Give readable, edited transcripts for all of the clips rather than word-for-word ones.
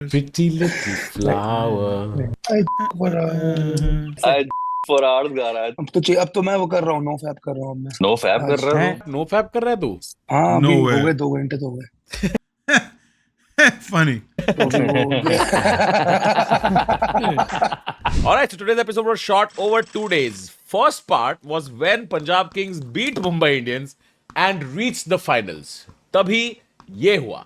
Pretty little flower. For hours गा रहा है। अब तो मैं वो कर रहा हूँ, नो फैप कर रहा हूँ मैं। नो फैप कर रहा है नो फैप कर रहा है तू? हाँ No अभी way. हो गए 2 घंटे तो हो गए। Funny. तो अभी वो हो गया। Alright, so today's episode was shot over 2 days. First part was when Punjab Kings beat Mumbai Indians and reached the finals. तभी ये हुआ.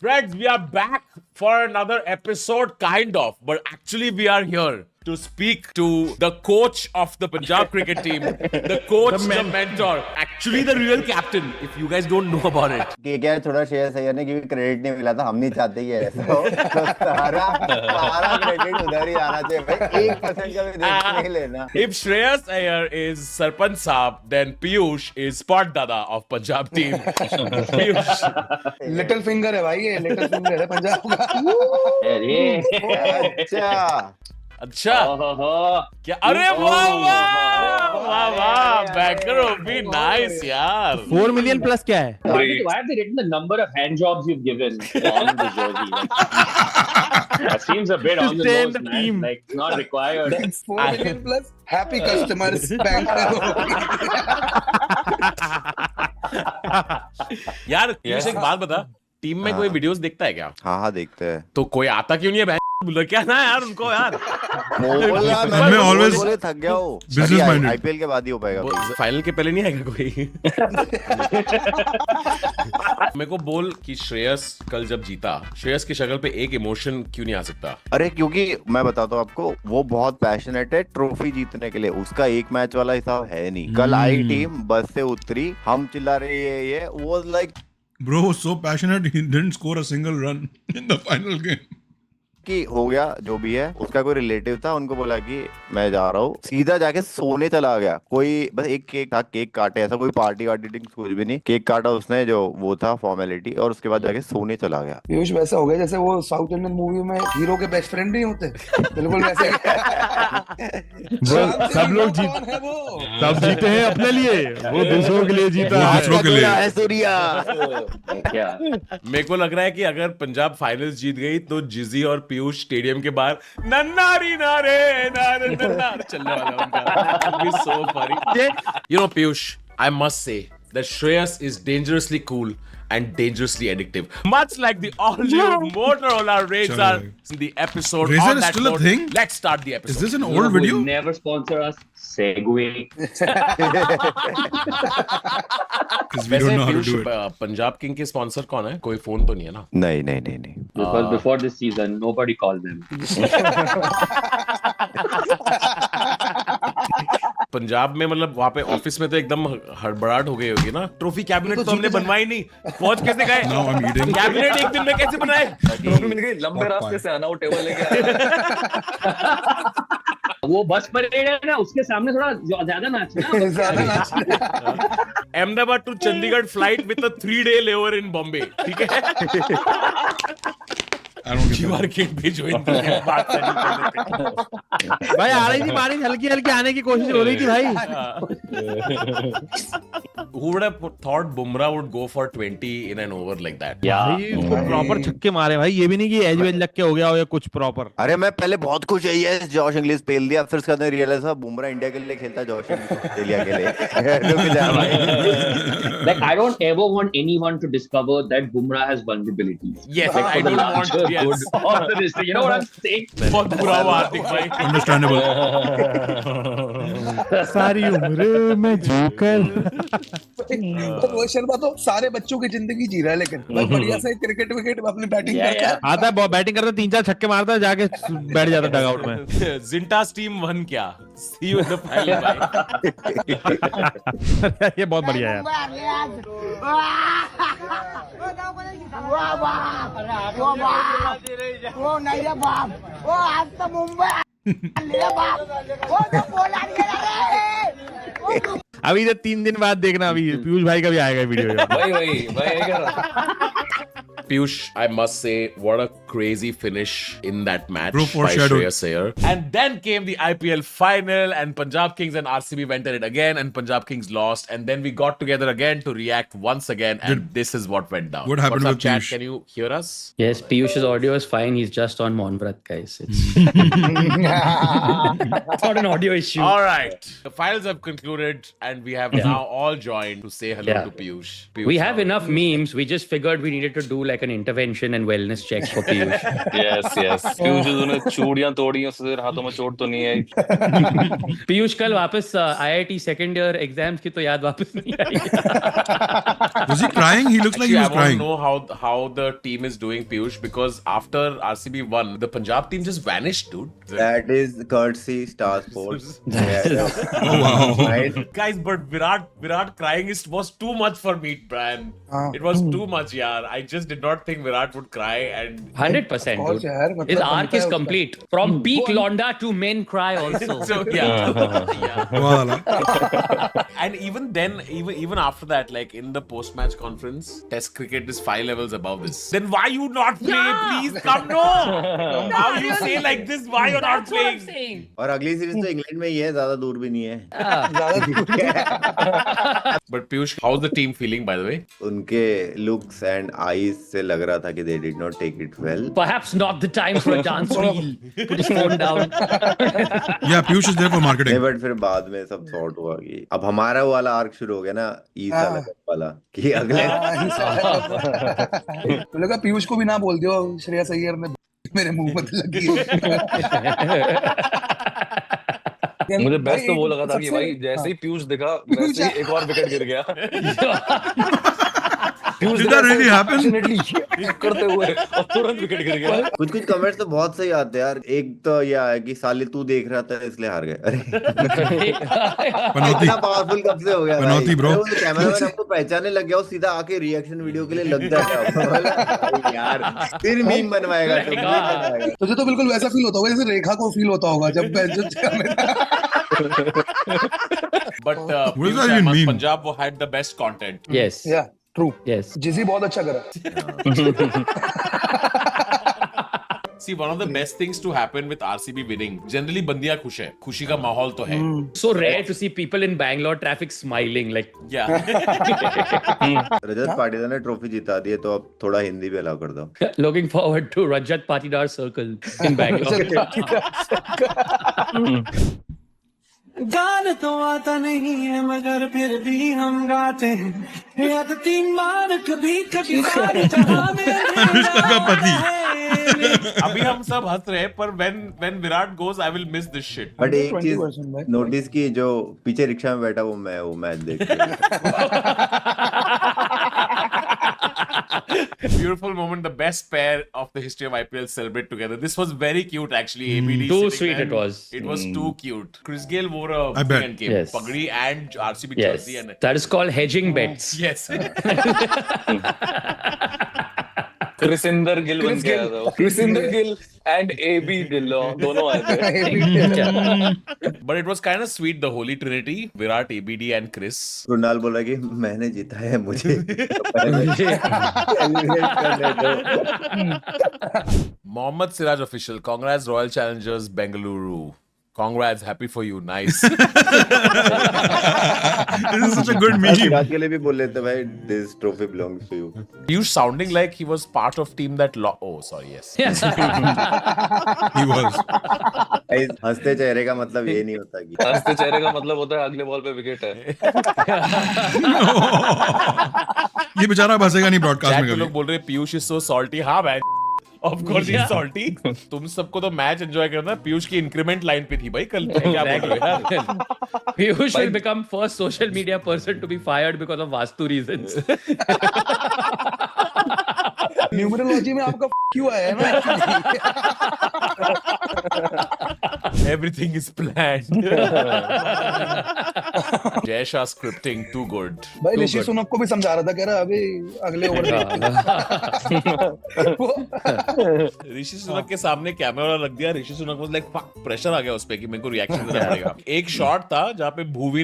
Friends, we are back for another episode, kind of, but actually we are here to speak to the coach of the Punjab cricket team, the coach, the mentor, actually the real captain, if you guys don't know about it. कि क्या थोड़ा share सही है क्योंकि credit नहीं मिला था, हम नहीं चाहते कि ऐसा हो, तो सारा क्रेडिट उधर ही आना चाहिए भाई, 1% का भी देख नहीं लेना। If Shreyas Iyer is Sarpanch Saab, then Piyush is Spot Dada of Punjab team. Piyush. Little finger है भाई, ये लिटिल फिंगर है पंजाब का। अच्छा अच्छा क्या? अरे वाह वाह वाह वाह, बैकर भी नाइस यार। 4 million plus क्या है? Why have they written the number of hand jobs you've given on the jersey? That seems a bit on the Stay in nose, the man. team. Like, it's not required. 4 million plus happy customers bank. यार पीयूष एक बात बता, team में कोई videos देखता है क्या? हाँ देखते हैं। तो कोई आता क्यों नहीं है? क्या ना यार उनको यार, मैं always बोले थक गया हूँ। business minded. आईपीएल के बाद ही हो पाएगा। फाइनल के पहले नहीं आएगा कोई? मेरे को बोल कि श्रेयस कल जब जीता, श्रेयस की शक्ल पे एक इमोशन क्यों नहीं आ सकता? अरे क्योंकि मैं बताता हूँ आपको, वो बहुत पैशनेट है ट्रॉफी जीतने के लिए, उसका एक मैच वाला हिसाब है नहीं। कल आई टीम, बस से उतरी, हम चिल्ला रहे ये वो like Bro was so passionate he didn't score a single run in the final game. कि हो गया जो भी है। उसका कोई रिलेटिव था, उनको बोला कि मैं जा रहा हूँ, सीधा जाके सोने चला गया। कोई बस एक केक था, केक काटे, ऐसा कोई पार्टी वार्टी कुछ भी नहीं, केक काटा उसने जो वो था फॉर्मेलिटी, और उसके बाद जाके सोने चला गया। पीयूष वैसा हो गया जैसे वो साउथ इंडियन मूवी में हीरो के बेस्ट फ्रेंड नहीं होते, बिल्कुल वैसे। सब लोग सब जीते हैं अपने लिए, वो दूसरों के लिए जीता है। दूसरों के लिए। सूर्या क्या? मेरे को लग रहा है कि अगर पंजाब फाइनल्स जीत गई तो जिजी और पीयूष स्टेडियम के बाहर नन्नारी नारे नारे नन्नारे चलने वाला उनका। Be so funny. You know Piyush, I must say that Shreyas is dangerously cool and dangerously addictive. Much like the all-new Motorola Razr in the episode. Razr On is that still a note, thing? let's start the episode. Is this an You know old who video? never sponsor us? Segway. Because we don't वैसे know how to Piyush, do it. Punjab king के sponsor कौन है? कोई phone तो नहीं है ना? नहीं। Because before this season, nobody called them. Punjab में मतलब वहाँ पे ऑफिस में तो एकदम हड़बड़ाहट हो गई होगी ना। ट्रॉफी कैबिनेट तो हमने बनवाई नहीं, पहुंच कैसे गए? Now I'm eating. कैबिनेट एक दिन में कैसे बनाए? ट्रॉफी मिल गई, लंबे रास्ते से आना, वो टेबल लेके आया। वो बस परेड है ना, उसके सामने थोड़ा ज्यादा नाच ना। Ahmedabad to Chandigarh flight with a 3-day layover in Bombay, ठीक है? I don't get You that. are kid भी join कर रहे हैं, बात करनी पड़े। भाई आ रही थी बारिश, हल्की हल्की आने की कोशिश हो रही थी भाई। Who would have thought Bumrah would go for 20 in an over like that? भाई उसको प्रॉपर छक्के मारे भाई, ये भी नहीं कि एज वेज लग के हो गया हो या कुछ प्रॉपर। अरे मैं पहले बहुत खुश है ये जॉश इंग्लिश पेल दिया, फिर उसके बाद रियलाइज हुआ बुमराह इंडिया के लिए खेलता, जॉश इंग्लिश ऑस्ट्रेलिया के लिए। रुक जा भाई। Like, I don't ever want anyone to discover that Bumrah has vulnerabilities. Yes, I don't want to. Yes. You know what I'm saying? बहुत बुरा हुआ हार्दिक भाई। Understandable. सारी उम्र में झोंकर। रोहित शर्मा तो सारे बच्चों की जिंदगी जी रहा है, लेकिन बढ़िया से क्रिकेट विकेट में अपनी बैटिंग करता है। आता है बैटिंग करता, 3-4 छक्के मारता है, जाके बैठ जाता डगआउट में। जिंटास टीम 1 क्या? See you in the final भाई। ये बहुत बढ़िया है अभी तो 3 दिन बाद देखना, अभी पीयूष भाई का भी आएगा वीडियो। वही क्या कर रहा? Piyush, I must say, what a crazy finish in that match Bro, by foreshadowed. Shreyas Iyer. And then came the IPL final, and Punjab Kings and RCB went at it again, and Punjab Kings lost. And then we got together again to react once again, and this is what went down. What happened What's with up, chat? Piyush? Can you hear us? Yes, Piyush's audio is fine. He's just on Monvrat, guys. It's not an audio issue. All right. The finals have concluded, and we have now all joined to say hello Yeah. to Piyush. We have enough memes. We just figured we needed to do like an intervention and wellness checks for Piyush. Yes, yes. Piyush ने चूड़ियां तोड़ी उससे हाथों में चोट तो नहीं आई. पीयूष कल वापस IIT सेकंड ईयर एग्जाम्स की तो याद वापस नहीं आई. Was he crying? He looks like he Actually, I was want crying. to know how the team is doing, Piyush, because after RCB won, the Punjab team just vanished, dude. That is courtesy Star Sports. Oh wow. Right? Guys, but Virat crying was too much for me, Brian. It was too much, yeah. I just did not think Virat would cry, and 100%. और Dude. यार, मतलब His बनता arc है is उसका। complete. From peak Londa to men cry also. so yeah. Wala. And even then, even after that, like in the post-match conference, Test cricket is 5 levels above this. Then why you not play? Please come, no. How you say like this? Why you're not That's what I'm playing? saying. और अगली series तो England में ही है, ज्यादा दूर भी नहीं है. But Piyush, how's the team feeling, by the way? उनके looks and eyes से लग रहा था कि they did not take it well. Perhaps not the time for a dance reel. Put his phone down. Yeah, Piyush is there for नहीं, marketing. But फिर बाद में सब सॉर्ट हुआ कि अब हमारा वाला आर्क शुरू हो गया ना, ईसा वाला कि अगले तो लगा पीयूष को भी ना बोल दियो, श्रेयस अय्यर ने मेरे मुंह पर लगी है। मुझे बेस्ट तो वो लगा था कि सबसे- भाई जैसे ही पीयूष दिखा वैसे ही एक और विकेट गिर गया. Piyush Did that really happen? करते हुए और तुरंत विकेट गिर गया. कुछ कुछ कमेंट्स तो बहुत सही आते हैं यार. एक तो यह है कि साले तू देख रहा था इसलिए हार गए. अरे Panoti. इतना पावरफुल कब से हो गया भाई? Panoti, bro. अरे वो कैमरामैन हमको पहचानने लग गया, वो सीधा आके रिएक्शन वीडियो के लिए लग जाता है. यार फिर मीम बनवाएगा तो मीम बनवाएगा. तुझे तो बिल्कुल वैसा फील होता होगा जैसे रेखा को फील होता होगा जब But What does Piyush, that I even must- mean? Punjab had the best content. Yes. या ट्रू Yes. जिजी बहुत अच्छा करा. See, one of the best things to happen with RCB winning, generally बंदियां खुश है, खुशी का माहौल तो है. So rare to see people in Bangalore traffic smiling. Like, Yeah. Rajat Patidar ने ट्रॉफी जिता दी है, तो अब थोड़ा हिंदी भी अलाउ कर दो. looking forward to Rajat Patidar Circle in Bangalore. गान तो आता नहीं है मगर फिर भी हम गाते हैं. याद तीन बार कभी कभी बार जहाँ में अनुष्का का पति. अभी हम सब हंस रहे हैं, पर when Virat goes, I will miss this shit. But एक 20% भाई. चीज नोटिस की, जो पीछे रिक्शा में बैठा वो मैच देख के. Beautiful moment, the best pair of the history of IPL celebrate together. This was very cute, actually. ABD Too sitting sweet there. it was. It was too cute. Chris Gayle wore a I bet. and came Yes. pagdi and RCB Yes. jersey and That is called hedging bets. yes. क्रिसिंदर Gill बन गया था. क्रिसिंदर Gill and AB Dhillon दोनों आए थे. But it was kind of sweet, the holy trinity, Virat, ABD and Chris. Kunal बोला कि मैंने जीता है, मुझे Mohammad Siraj official, congrats Royal Challengers Bengaluru. Congrats, happy for you, nice. This is such a good meme. Siraj के लिए भी बोल लेते भाई, this trophy belongs to you. You sounding like he was part of team that oh, sorry, yes. He was. इस हंसते चेहरे का मतलब ये नहीं होता कि हंसते चेहरे का मतलब होता है अगले बॉल पे विकेट है. ये बेचारा बसेगा नहीं ब्रॉडकास्ट Chat में पे लोग कभी. बोल रहे हैं पीयूष इज सो सॉल्टी. हाँ भाई, ऑफ कोर्स ही सॉल्टी. तुम सबको तो मैच एंजॉय करना. पीयूष की इंक्रीमेंट लाइन पे थी भाई कल. क्या बोल रहे हो यार? Piyush will become first social media person to be fired because of Vastu reasons. Numerology में आपका क्यों आया है ना? Everything is planned. Jay Shah scripting too good. भाई ऋषि सुनक को भी समझा रहा था, कह रहा अभी अगले ओवर ऋषि सुनक के सामने कैमरा रख दिया. Rishi Sunak was like fuck, pressure आ गया उस पे कि मेरे को रिएक्शन देना पड़ेगा. एक शॉट था जहाँ पे भूवी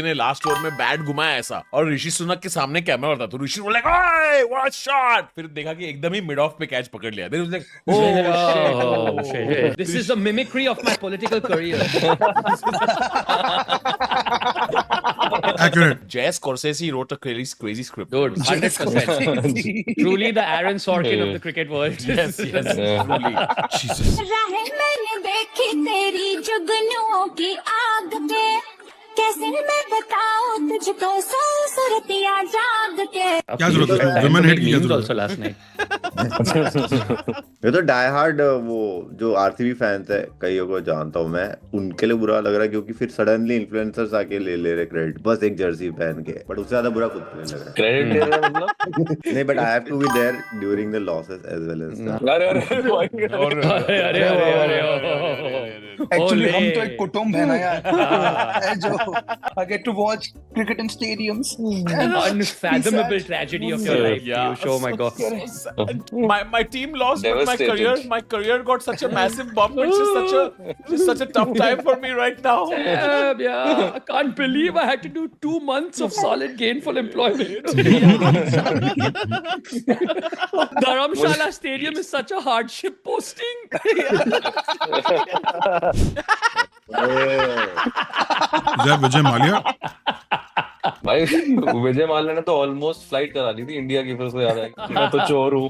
ने लास्ट ओवर में बैट घुमाया ऐसा, और ऋषि सुनक के सामने कैमरा था, तो ऋषि वाज लाइक ओए व्हाट शॉट. फिर देखा कि एकदम ही मिड ऑफ पे कैच पकड़ लिया. Then was like Oh, shit. This is a mimicry of my political career. Accurate. Jay Scorsese wrote a crazy script. Dude, 100%. Truly the Aaron Sorkin of the cricket world. Yes, truly. Jesus. मैंने देखी तेरी जुगनुओं की आग पे, कैसे मैं बताऊं तुझको सूरतियां जाग के. क्या जरूरत है? Women hate की क्या जरूरत Also last night. ये तो डाई हार्ड वो जो आरसीबी फैंस है, कईयों को जानता हूँ मैं, उनके लिए बुरा लग रहा है क्योंकि फिर सडनली इन्फ्लुएंसर्स आके ले रहे क्रेडिट बस एक जर्सी पहन के, बट उससे ज्यादा बुरा खुद को लग रहा है. क्रेडिट ले रहा है मतलब. नहीं, but I have to be there during the losses as well as. अरे एक्चुअली हम तो एक कुटुंब है ना यार, जो I get to watch cricket in stadiums. Unfathomable tragedy of your life. Yeah. Piyush. Oh my god. My team lost, but Devastated. my career got such a massive bump. It's such a tough time for me right now. Yeah. I can't believe I had to do 2 months of solid gainful employment. Dharamshala Stadium is such a hardship posting. Is that Vijay Mallya? भाई विजय माल्या ने तो almost flight करा दी थी India की, फिर उसको याद आया मैं तो चोर हूँ.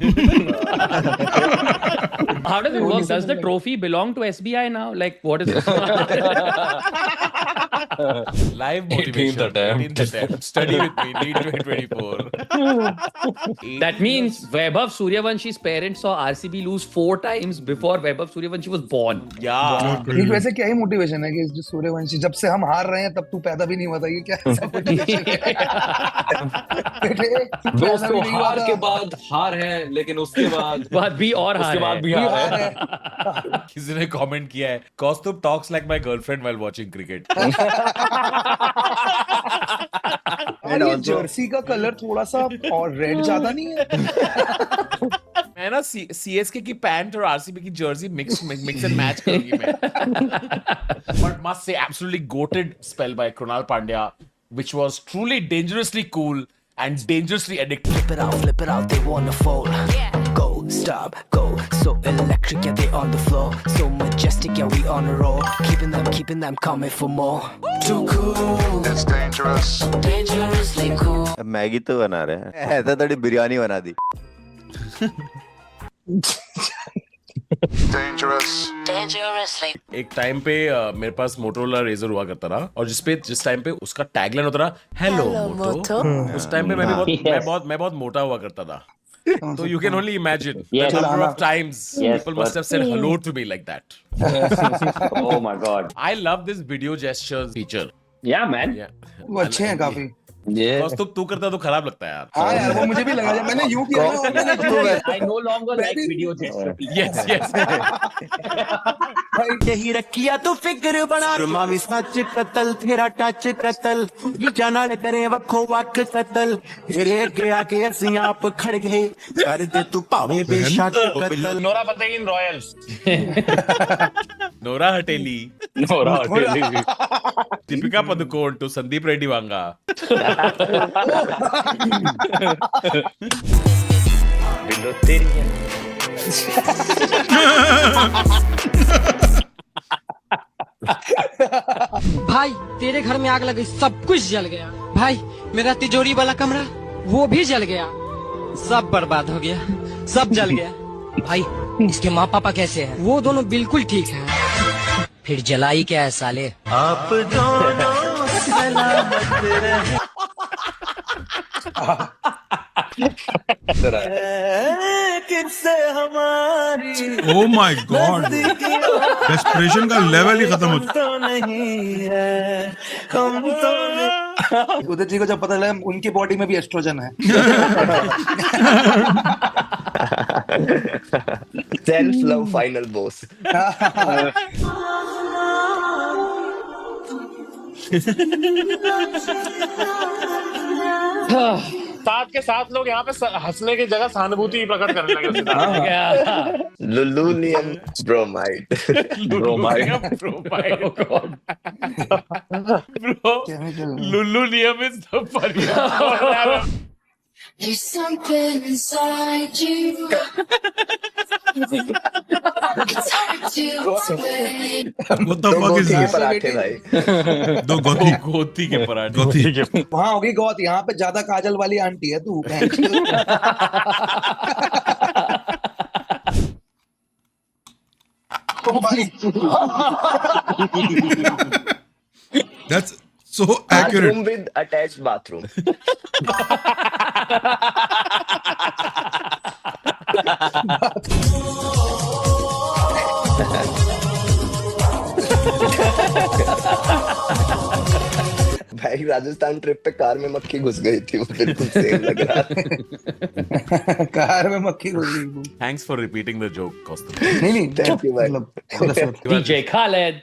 How does it work? Does the trophy belong to SBI now? Like, what is it? Live motivation. 18th attempt. Study with me. Need 2024. That means Vaibhav Suryavanshi's parents saw RCB lose 4 times before Vaibhav Suryavanshi was born. Yeah. एक वैसे क्या ही motivation है कि जो सूर्यवंशी, जब से हम हार रहे हैं तब तू पैदा भी नहीं हुआ था, ये क्या ऐसा motivation है? दोस्तों हार के बाद हार है, लेकिन उसके बाद भी और हार उसके बाद भी हार है. किसी ने कमेंट किया है, Kaustubh talks like my girlfriend while watching cricket. और ये जर्सी का कलर थोड़ा सा और रेड ज्यादा नहीं है? मैं ना CSK की पैंट और RCB की जर्सी मिक्स एंड मैच करूंगी मैं. But must say absolutely goated spell by Krunal Pandya, which was truly dangerously cool and dangerously addictive. Flip it out, they wanna fold. Go, stop, go, so electric, yeah, they on the floor. So majestic, yeah, we on a roll. Keeping them coming for more. Too cool. It's dangerous. Dangerously cool. Maggi तो बना रहे हैं, ऐसा थोड़ी बिरयानी बना दी. Dangerously. एक time पे मेरे पास मोटोरोला रेजर हुआ करता था, और जिस टाइम पे उसका टैगलाइन होता था हेलो मोटो, उस टाइम पे मैं बहुत मोटा हुआ करता था. So you can only imagine the number of times people must have said hello to me like that. Oh my god. I love this video gestures feature. Yeah, man. Yeah. वो अच्छे हैं काफी. बस तू करता तो खराब लगता है यार. हाँ यार, वो मुझे भी लगा जब मैंने यूं किया ना, मैंने I no longer like video gesture. Yes. यही रखिया तो फिक्र बना मावी सच कतल तेरा टच कतल जाना करे वखो वक कतल तेरे अगे आके ਅਸੀਂ ਆਪ ਖੜ ਗਏ कर दे तू भावे बेशक कतल. Nora Fateh Royals. Nora Hateli. Nora Hateli. Deepika Padukone to Sandeep Reddy Vanga. Window तेरी है. भाई तेरे घर में आग लगी, सब कुछ जल गया. भाई मेरा तिजोरी वाला कमरा वो भी जल गया, सब बर्बाद हो गया, सब जल गया. भाई इसके माँ पापा कैसे हैं? वो दोनों बिल्कुल ठीक हैं. फिर जलाई क्या है साले? आप दोनों सलामत रहे. किससे हमारी Oh my God. Desperation का लेवल ही खत्म हो चुका. तो नहीं है कम तो नहीं. उदय जी को जब पता लगा उनकी बॉडी में भी एस्ट्रोजन है. Self love final boss. साथ के साथ लोग यहाँ पे हंसने की जगह सहानुभूति प्रकट करने लगे उसके साथ। लुलुलियम bromide. Bro, Lululium is the funniest. There's something inside you. It's hard to explain. What the fuck is this? पराठे भाई। दो गोती गोती के पराठे। गोती। वहाँ होगी गौत, यहाँ पे ज्यादा काजल वाली आंटी है तू। That's so accurate. Bathroom with attached bathroom. भाई राजस्थान ट्रिप पे कार में मक्खी घुस गई थी, वो बिल्कुल सेम लग रहा था। कार में मक्खी घुस गई। Thanks for repeating the joke, Kaustubh. नहीं Thank you, भाई। DJ Khaled.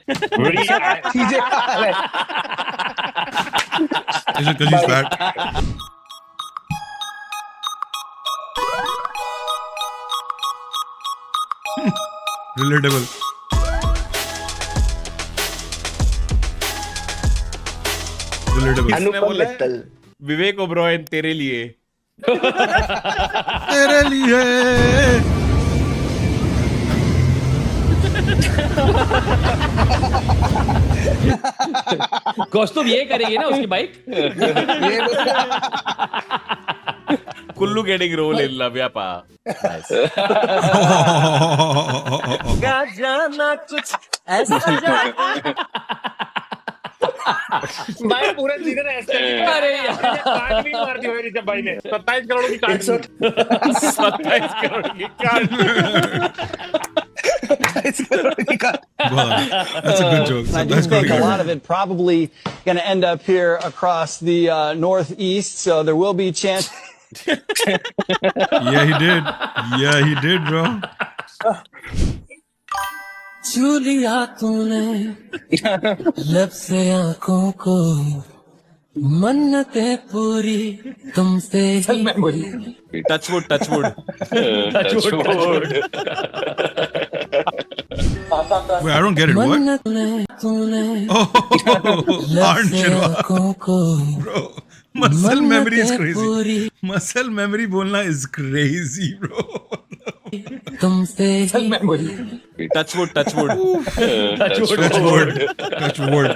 DJ Khaled। Is it because he's fat? Relatable. Relatable. Anupam Mittal. विवेक ओबरॉयन तेरे लिए। तेरे लिए। कौस्तुभ ये करेंगे ना उसकी bike. Kullu getting role in Loveyapa. जाना कुछ ऐसा भाई पूरे सीजन ऐसे अरे यार काट भी मार दी हुई ऋषभ भाई ने। 27 करोड़ की काट। 27 करोड़ की काट। That's a good joke. I do That's think pretty a lot good. of it probably going to end up here across the northeast, so there will be a chance. Yeah, he did. Yeah, he did, bro. छू लिया तूने लब से आंखों को, मन्नतें पूरी तुमसे ही। Touchwood, touchwood. Wait, I don't get it. What? मन्नतें तूने Oh, लब Arun से Sharma. आंखों को, Bro, muscle memory is मन्नतें crazy. पूरी Muscle memory बोलना is crazy, bro. तुमसे ही। Touchwood, touchwood. Touch wood. Touch wood.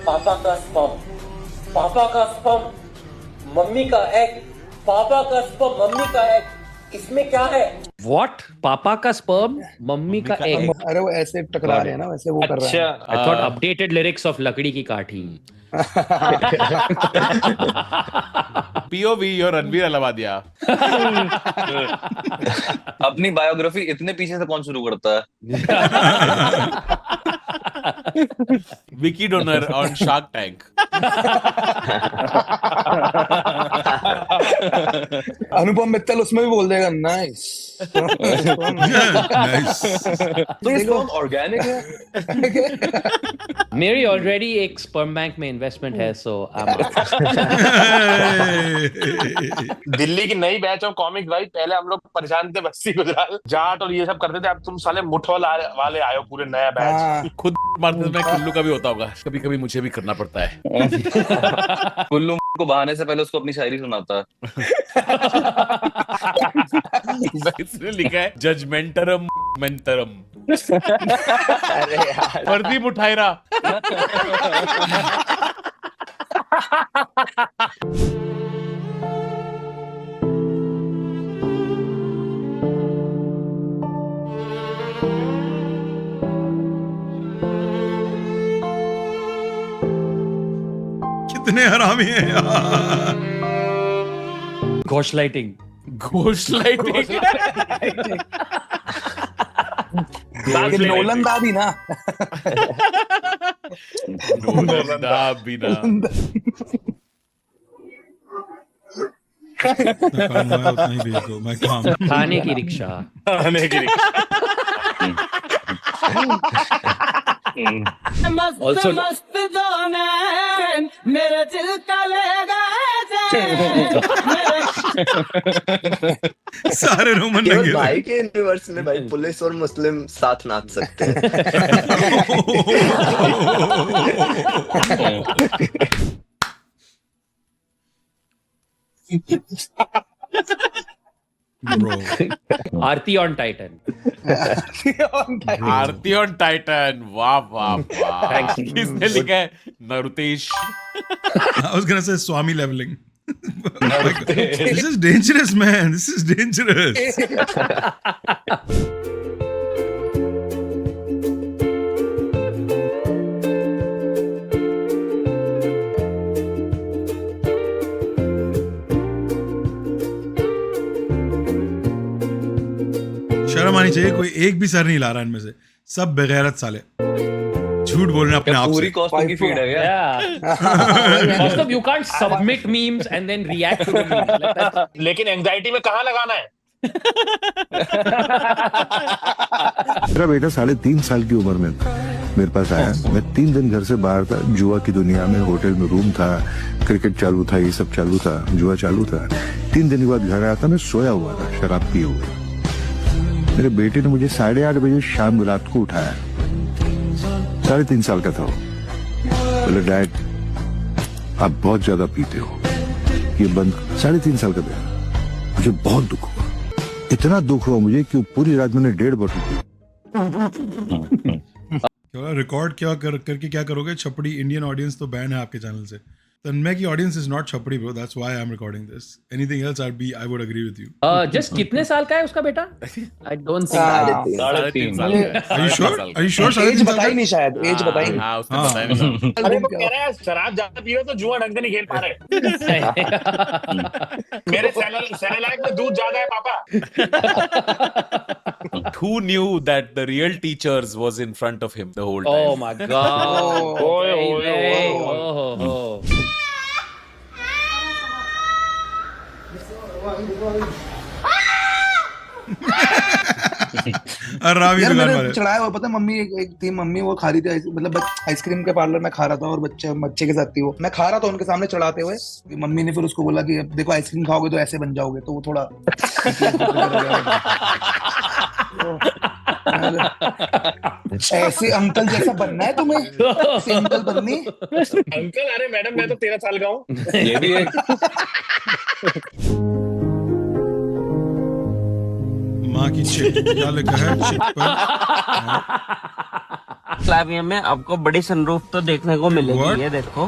पापा का स्पर्म, पापा का स्पर्म, मम्मी का एग, पापा का स्पर्म, मम्मी का एग, इसमें क्या है? What? पापा का sperm, मम्मी का egg. अरे वो ऐसे टकरा रहे हैं ना, वैसे वो कर रहा है। अच्छा I thought updated lyrics of लकड़ी की काठी. POV और रणवीर अलावादिया। अपनी बायोग्राफी इतने पीछे से कौन शुरू करता है? Vicky Donor on Shark Tank. Anupam Mittal उसमें भी बोल देगा नाइस। Nice. तो ये स्पर्म ऑर्गेनिक है? मेरी ऑलरेडी एक स्पर्म बैंक में इन्वेस्टमेंट है, सो दिल्ली की नई बैच ऑफ कॉमिक्स भाई, पहले हम लोग परेशान थे, बस्ती गुजराल जाट और ये सब करते थे, अब तुम साले मुठोल वाले आए हो, पूरे नया बैच। खुद मारते समय कुल्लू का भी होता होगा, कभी कभी मुझे भी करना पड़ता है। कुल्लू को बहाने से पहले उसको अपनी शायरी सुनाता है। इसने लिखा है जजमेंटरम मेंटरम। अरे यार फर्दी मुठायरा। कितने हरामी हैं यार। Ghosh lighting. Ghosh lighting. Nolan दा भी ना। नोलन दा भी ना। मैं काम आया उतना ही भेज दो, मैं काम। खाने की रिक्शा। खाने की रिक्शा। मस्त Also- मस्त दोनों मेरे दिल का ले गए सारे रोमन केवल नंगे भाई के यूनिवर्स में भाई पुलिस और मुस्लिम साथ नाच सकते हैं। Bro. Aarti on Titan. Aarti on Titan. वाह वाह वाह. Thanks. किसने लिखा है? नरुतेश. I was gonna say Swami leveling. This is dangerous, man. This is dangerous. शर्म आनी चाहिए. कोई एक भी सर नहीं ला रहा इनमें से. सब बेगैरत साले. झूठ बोल रहे हैं अपने क्या आप पूरी से. कॉस्को की फीड है क्या? Yeah. Also, you can't submit memes and then react to the memes. Like that's- लेकिन एंजाइटी में कहाँ लगाना है? मेरा बेटा 3.5 साल की उम्र में मेरे पास आया. मैं 3 दिन घर से बाहर था. जुआ की दुनिया में होटल में रूम था, क्रिकेट चालू था, ये सब चालू था, जुआ चालू था. 3 दिन के बाद घर आया था. मैं सोया हुआ था शराब पिए हुए. मेरे बेटे ने मुझे 8:30 बजे शाम रात को उठाया. 3.5 साल का था वो. बोले डैड आप बहुत ज्यादा पीते हो, ये बंद. 3.5 साल का बेटा. मुझे बहुत दुख हुआ. इतना दुख हुआ मुझे कि पूरी रात मैंने 1.5 बोतल पी. रिकॉर्ड करके क्या करोगे? छपड़ी इंडियन ऑडियंस तो बैन है आपके चैनल से. तन्मय की ऑडियंस इज नॉट छपड़ी bro. That's why I am recording this. Anything else I would agree with you. just कितने साल का है उसका बेटा? I don't think. 3.5 साल. Are you sure? Are you sure? Age बताई नहीं शायद. एज बताई नहीं. हाँ, उसने बताया नहीं. अरे वो कह रहा है शराब ज्यादा पी रहे तो जुआ ढंग से नहीं खेल पा रहे. मेरे सेरेलैक में दूध ज्यादा है पापा. Who knew that the real teachers was in front of him the whole time? Oh my God. ओए, ओए, ओए. Oh. रावी यार दुकान मैंने वाले. चढ़ाया हुआ पता है, मम्मी एक थी, मम्मी वो खा रही थी मतलब आइसक्रीम के पार्लर में खा रहा था और बच्चे के साथ थी वो. मैं खा रहा था उनके सामने चढ़ाते हुए. मम्मी ने फिर उसको बोला कि अब देखो आइसक्रीम खाओगे तो ऐसे बन जाओगे. तो वो थोड़ा ऐसे अंकल जैसा बनना है तुम्हें. ऐसे अंकल बननी. अंकल अरे मैडम मैं तो 13 साल का हूँ. ये भी एक माँ की चिट. क्या लिखा है चिट पर? फ्लाविया में आपको बड़ी सनरूफ तो देखने को What? मिलेगी. ये देखो.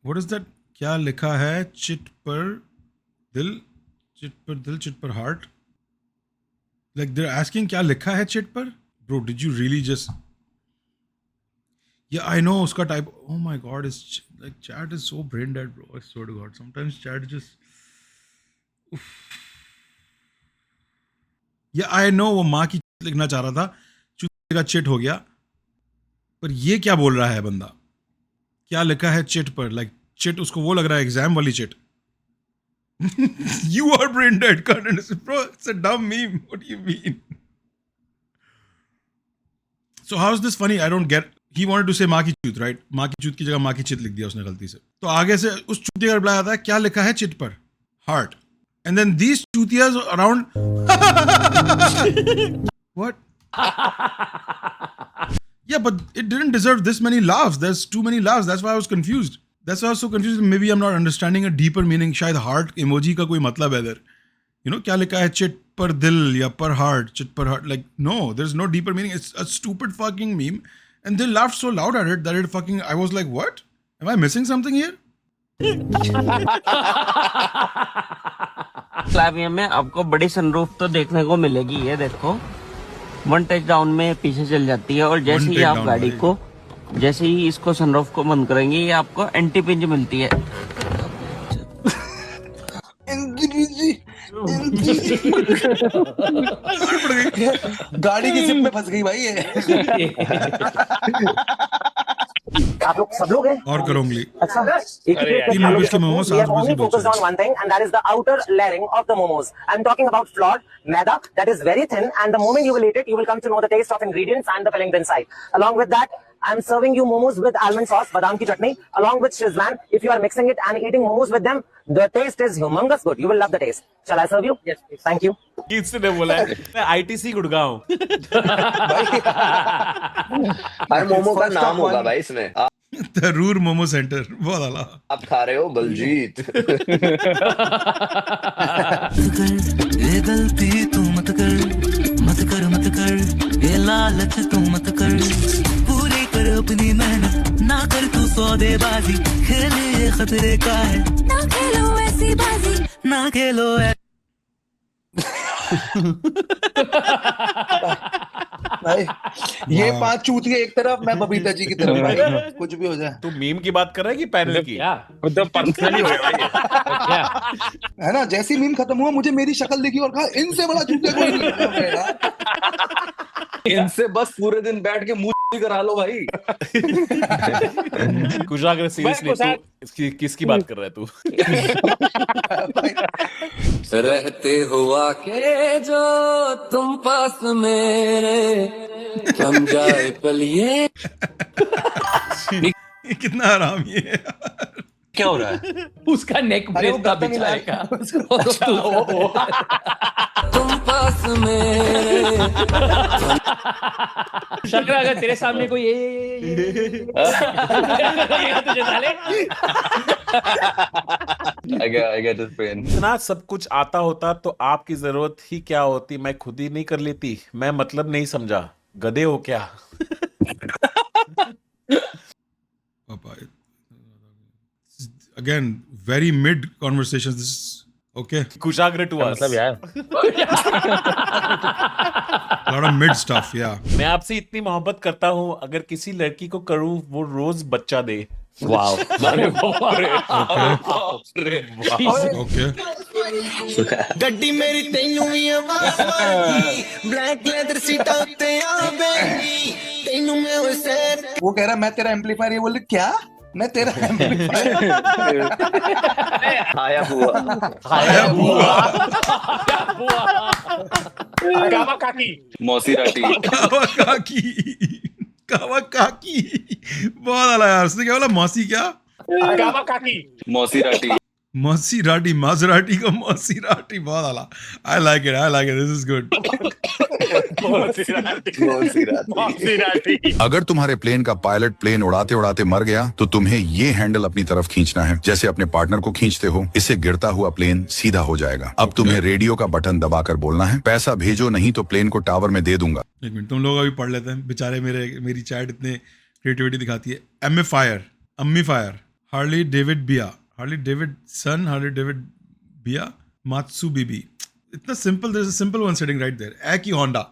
What is that? क्या लिखा है चिट पर दिल? चिट पर दिल, चिट पर हार्ट. Like they're asking क्या लिखा है चिट पर? Bro, did you really just? Yeah, I know उसका type. Oh my God, is like chat is so brain dead, bro. I swear to God, sometimes chat just. Oof. Yeah, I know वो माँ की लिखना चाह रहा था. चूते का chit हो गया. पर ये क्या बोल रहा है बंदा? क्या लिखा है चिट पर? Like चिट उसको वो लग रहा है एग्जाम वाली chit. You are brain dead, can't understand. Bro, it's a dumb meme. What do you mean? So how is this funny? I don't get. He wanted to say माँ की चूत, right? माँ की चूत की जगह माँ की चित लिख दिया उसने गलती से. तो आगे से उस चूतिया का रिप्लाई आता है क्या लिखा है चिट पर? Heart. And then these chutias around. What? Yeah, but it didn't deserve this many laughs. There's too many laughs. That's why I was confused. That's why I was so confused. Maybe I'm not understanding a deeper meaning. शायद heart emoji का कोई मतलब है इधर. You know क्या लिखा है chit पर दिल या पर heart, चिट पर heart. Like no, there's no deeper meaning. It's a stupid fucking meme. And they laughed so loud at it that it fucking. I was like, what? Am I missing something here? Flavia में आपको बड़ी sunroof तो देखने को मिलेगी. ये देखो. 1 touch down में पीछे चल जाती है और जैसे ही आप गाड़ी को जैसे ही इसको सनरूफ को बंद करेंगे ये आपको एंटी पिंच मिलती है. गाड़ी की जिप में फंस गई भाई ये. आप लोग सब लोग हैं और करोंगली. अच्छा एक 3 rupees के मोमोज 7 rupees के focused on one thing and that is the outer layering of the momos. I'm talking about flawed maida that is very thin and the moment you will eat it you will come to know the taste of ingredients and the filling inside. Along with that I'm serving you momos with almond sauce, badam ki chutney, along with Shizwan. If you are mixing it and eating momos with them, the taste is humongous good. You will love the taste. Shall I serve you? Yes, please. Thank you. किसने बोला है? मैं ITC Gurgaon. हर मोमो का नाम होगा भाई इसमें। Tharoor momo centre, बहुत आला। आप खा रहे हो बलजीत। ये गलती तू मत कर, ये लालच तू मत कर, पूरी कर अपनी मेहनत, ना कर तू सौदेबाजी, खेले ये खतरे का है, ना खेलो ऐसी बाजी, ना खेलो भाई ये 5 चूतिए एक तरफ, मैं बबीता जी की तरफ, भाई कुछ भी हो जाए। तू मीम की बात कर रहा है कि पैनल की? मतलब पर्सनली हो गया है ना, जैसी मीम खत्म हुआ मुझे मेरी शक्ल दिखी और कहा इनसे बड़ा चूतिया कोई नहीं है। इनसे बस पूरे दिन बैठ के मुंह करा लो भाई। कुशाग्र सीरियसली तू किसकी बात कर रहा है तू? रहते हुआ के जो तुम पास मेरे, थम जाए पलिए। कितना आराम ये है। क्या हो रहा है? उसका नेक ब्रेक का बिचारे का। तुम पास मेरे। शक्र अगर तेरे सामने कोई ये तुझे साले। I get his pain. इतना सब कुछ आता होता तो आपकी जरूरत ही क्या होती? मैं खुद ही नहीं कर लेती। मैं मतलब नहीं समझा, गधे हो क्या? Again, very mid conversations. This is okay. Kushagra to us. मतलब यार A lot of mid stuff, yeah. मैं आपसे इतनी मोहब्बत करता हूँ, अगर किसी लड़की को करूँ वो रोज बच्चा दे। वाओ। Okay. गड्डी मेरी तेनू भी आवाज़, ब्लैक लेदर सीटा उत्ते आ बैठी, तेनू मैं वैसे। वो कह रहा मैं तेरा एम्पलीफायर, ये बोले क्या? मैं तेरा एम्पलीफायर। हाया हुआ। कावाकाकी। मौसीराटी। कावाकाकी। बहुत आला यार। उसने क्या बोला? मौसी क्या? कावाकाकी। मौसीराटी। मौसीराटी, माजराटी का मौसीराटी, बहुत आला। I like it. This is good. अगर तुम्हारे प्लेन का पायलट प्लेन उड़ाते उड़ाते मर गया तो तुम्हें ये हैंडल अपनी तरफ खींचना है, जैसे अपने पार्टनर को खींचते हो। इससे गिरता हुआ प्लेन सीधा हो जाएगा। अब तुम्हें रेडियो का बटन दबाकर बोलना है, पैसा भेजो नहीं तो प्लेन को टावर में दे दूंगा। एक मिनट, तुम लोग अभी पढ़ लेते हैं। बेचारे मेरी चैट इतने क्रिएटिविटी दिखाती है। अम्मी फायर, हार्ली डेविड बिया, मात्सु बीबी। इतना simple, there's a simple one sitting right there. Aki Honda.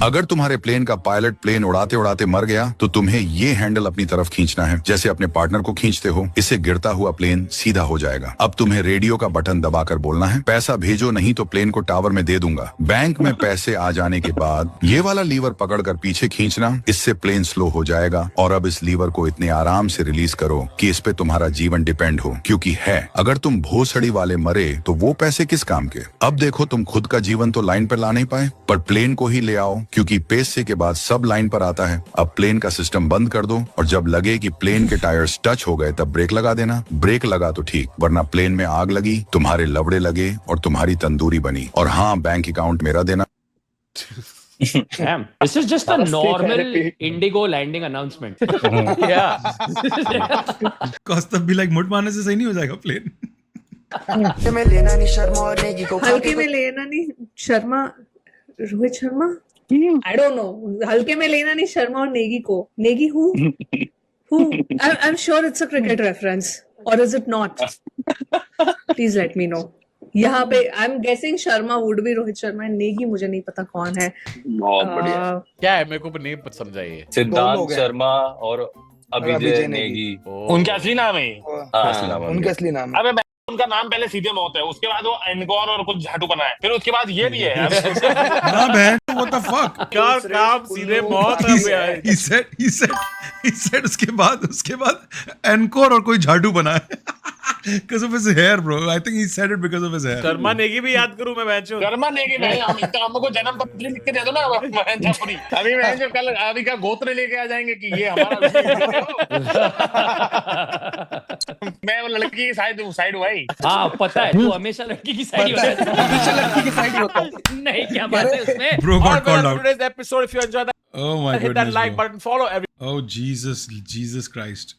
अगर तुम्हारे प्लेन का पायलट प्लेन उड़ाते उड़ाते मर गया तो तुम्हें ये हैंडल अपनी तरफ खींचना है, जैसे अपने पार्टनर को खींचते हो। इससे गिरता हुआ प्लेन सीधा हो जाएगा। अब तुम्हें रेडियो का बटन दबाकर बोलना है, पैसा भेजो नहीं तो प्लेन को टावर में दे दूंगा। बैंक में पैसे आ जाने के बाद ये वाला लीवर पकड़कर पीछे खींचना, इससे प्लेन स्लो हो जाएगा। और अब इस लीवर को इतने आराम से रिलीज करो कि इस पे तुम्हारा जीवन डिपेंड हो, क्योंकि है अगर तुम भोसड़ी वाले मरे तो वो पैसे किस काम के। अब देखो तुम खुद का जीवन तो लाइन पर ला नहीं पाए, पर प्लेन को ही ले आओ, क्योंकि पैसे के बाद सब लाइन पर आता है। अब प्लेन का सिस्टम बंद कर दो और जब लगे कि प्लेन के टायर्स टच हो गए तब ब्रेक लगा देना। ब्रेक लगा तो ठीक, वरना प्लेन में आग लगी, तुम्हारे लवड़े लगे और तुम्हारी तंदूरी बनी। और हाँ, बैंक अकाउंट मेरा देना। Damn, this is just a normal Indigo landing announcement. Yeah. Cost of be like मुठ मारने से सही नहीं हो जाएगा प्लेन। हल्के में लेना नहीं शर्मा और नेगी को। हल्के में लेना नहीं Sharma, Rohit Sharma. I don't know. हल्के में लेना नहीं शर्मा और नेगी को। Negi who? I'm sure it's a cricket reference, or is it not? Please let me know. यहाँ पे I'm guessing Sharma would be Rohit Sharma, Negi मुझे नहीं पता कौन है। बहुत बढ़िया। क्या है, मेरे को नहीं समझाइए। सिद्धांत शर्मा और अभिजय नेगी। उनके असली नाम है। उनके असली नाम। अबे उनका नाम पहले सीधे मौत है, उसके बाद वो एनकोर और कुछ झाटू बना है, फिर उसके बाद ये भी है। What the fuck? क्या नाम सीधे मौत है? He said उसके बाद एनकोर और कोई झाड़ू बना है। Because of his hair, bro. I think he said it because of his hair. Sharma Negi भी याद करूं मैं बहनचोद। शर्मा नेगी भाई, हमको जन्म पत्री लिख के दे दो ना पूरी। अभी बहनचोद कल अभी का गोत्र लेके आ जाएंगे कि ये हमारा मैं वो लड़की की साइड हूँ भाई। हाँ पता है, तू हमेशा लड़की की साइड होता है। हमेशा लड़की की साइड होता है। नहीं क्या बात है उसमें। Bro got All called well, out. today's episode. If you enjoyed that, Oh my hit that goodness, like bro. button, follow every. Oh Jesus Christ.